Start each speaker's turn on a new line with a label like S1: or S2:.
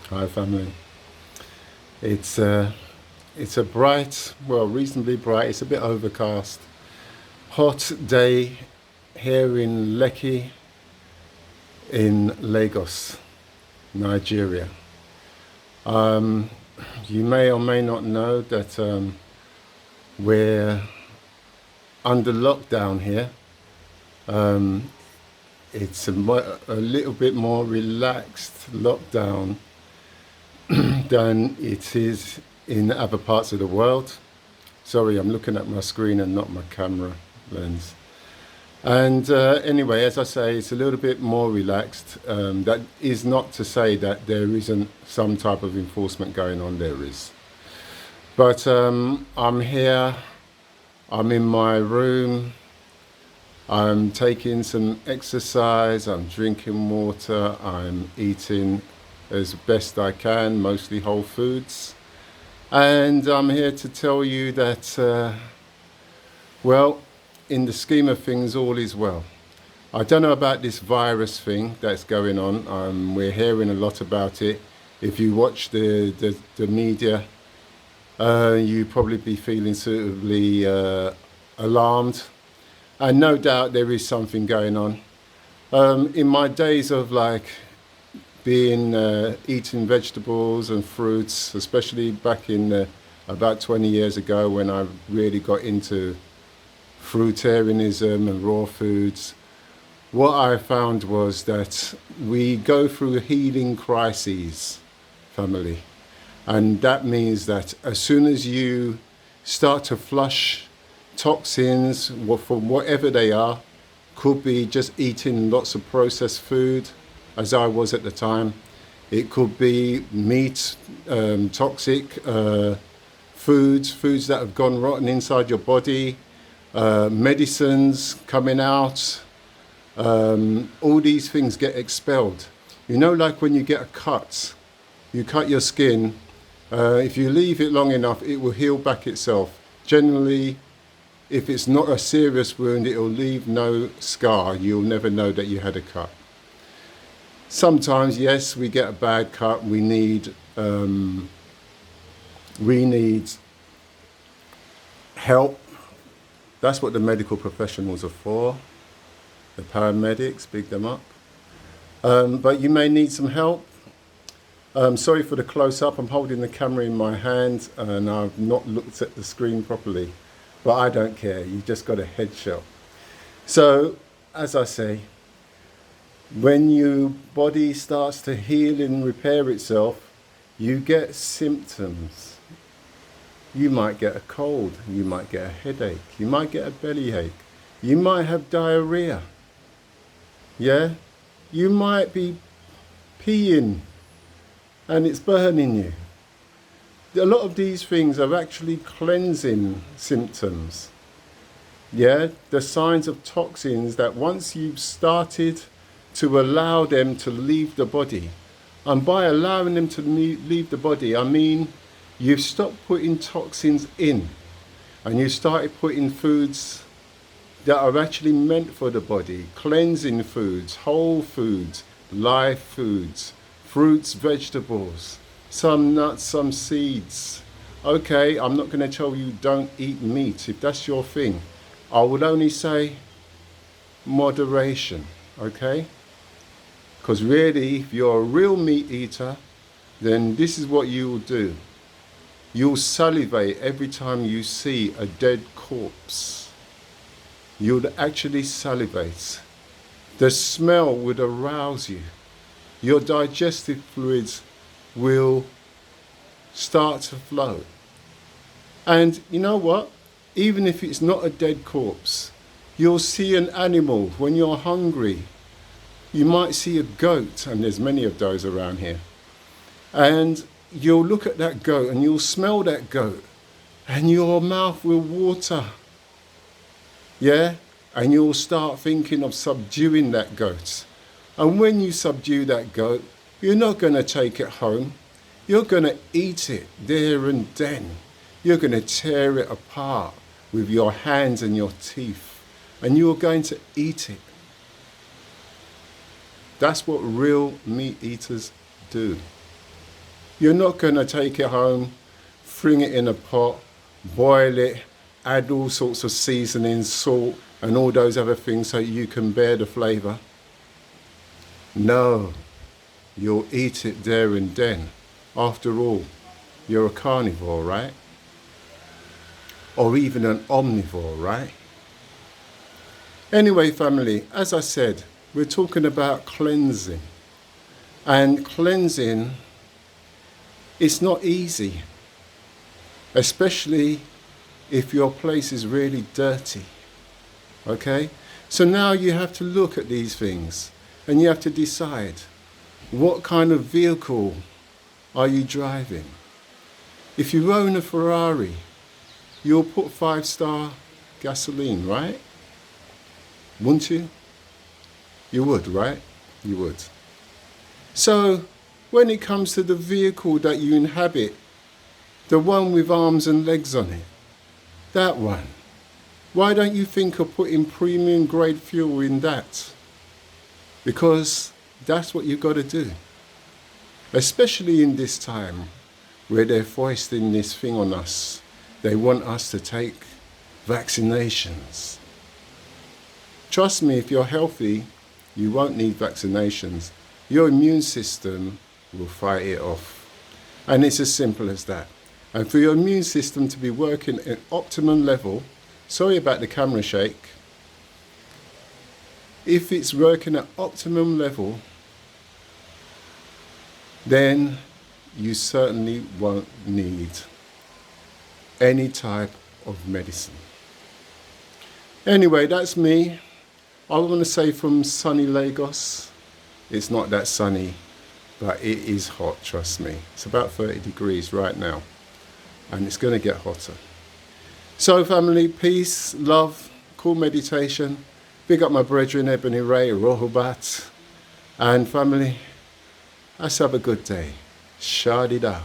S1: Hi family. It's it's a bright, well, reasonably bright. It's a bit overcast. Hot day here in Lekki in Lagos, Nigeria. Um, you may or may not know that we're under lockdown here. Um, it's a little bit more relaxed lockdown than it is in other parts of the world. Sorry, I'm looking at my screen and not my camera lens. And anyway, as I say, it's a little bit more relaxed. That is not to say that there isn't some type of enforcement going on. There is. But I'm here, I'm in my room, I'm taking some exercise, I'm drinking water, I'm eating as best I can, mostly whole foods. And I'm here to tell you that, well, in the scheme of things, all is well. I don't know about this virus thing that's going on. We're hearing a lot about it. If you watch the media, you probably be feeling suitably alarmed. And no doubt there is something going on. In my days of being eating vegetables and fruits, especially back in about 20 years ago when I really got into fruitarianism and raw foods, what I found was that we go through healing crises, family. And that means that as soon as you start to flush toxins from whatever they are, could be just eating lots of processed food, as I was at the time. It could be meat, toxic foods that have gone rotten inside your body, medicines coming out. All these things get expelled. You know, like when you get a cut, you cut your skin. If you leave it long enough, it will heal back itself. Generally, if it's not a serious wound, it will leave no scar. You'll never know that you had a cut. Sometimes, yes, we get a bad cut. We need help. That's what the medical professionals are for. The paramedics, big them up. But you may need some help. Sorry for the close-up. I'm holding the camera in my hand and I've not looked at the screen properly. But I don't care. You just got a headshot. So, as I say, when your body starts to heal and repair itself, you get symptoms. You might get a cold. You might get a headache. You might get a bellyache. You might have diarrhea. Yeah? You might be peeing and it's burning you. A lot of these things are actually cleansing symptoms. Yeah? The signs of toxins that once you've started to allow them to leave the body, and by allowing them to leave the body, I mean you've stopped putting toxins in and you started putting foods that are actually meant for the body, cleansing foods, whole foods, live foods, fruits, vegetables, some nuts, some seeds. Okay, I'm not going to tell you don't eat meat if that's your thing. I would only say moderation, okay? Because really, if you're a real meat eater, then this is what you will do. You'll salivate every time you see a dead corpse. You'll actually salivate. The smell would arouse you. Your digestive fluids will start to flow. And you know what? Even if it's not a dead corpse, you'll see an animal when you're hungry. You might see a goat, and there's many of those around here. And you'll look at that goat and you'll smell that goat and your mouth will water. Yeah? And you'll start thinking of subduing that goat. And when you subdue that goat, you're not going to take it home. You're going to eat it there and then. You're going to tear it apart with your hands and your teeth. And you're going to eat it. That's what real meat eaters do. You're not going to take it home, fling it in a pot, boil it, add all sorts of seasonings, salt, and all those other things so you can bear the flavour. No, you'll eat it there and then. After all, you're a carnivore, right? Or even an omnivore, right? Anyway, family, as I said, we're talking about cleansing. And cleansing is not easy, especially if your place is really dirty. Okay? So now you have to look at these things and you have to decide, what kind of vehicle are you driving? If you own a Ferrari, you'll put 5-star gasoline, right? Wouldn't you? You would, right? You would. So, when it comes to the vehicle that you inhabit, the one with arms and legs on it, that one, why don't you think of putting premium grade fuel in that? Because that's what you've got to do. Especially in this time where they're foisting this thing on us. They want us to take vaccinations. Trust me, if you're healthy, you won't need vaccinations. Your immune system will fight it off. And it's as simple as that. And for your immune system to be working at optimum level, sorry about the camera shake, if it's working at optimum level, then you certainly won't need any type of medicine. Anyway, that's me. I want to say from sunny Lagos, it's not that sunny, but it is hot, trust me. It's about 30 degrees right now, and it's going to get hotter. So family, peace, love, cool meditation. Big up my brethren, Ebony Ray, Rohobat. And family, let's have a good day. Shadida.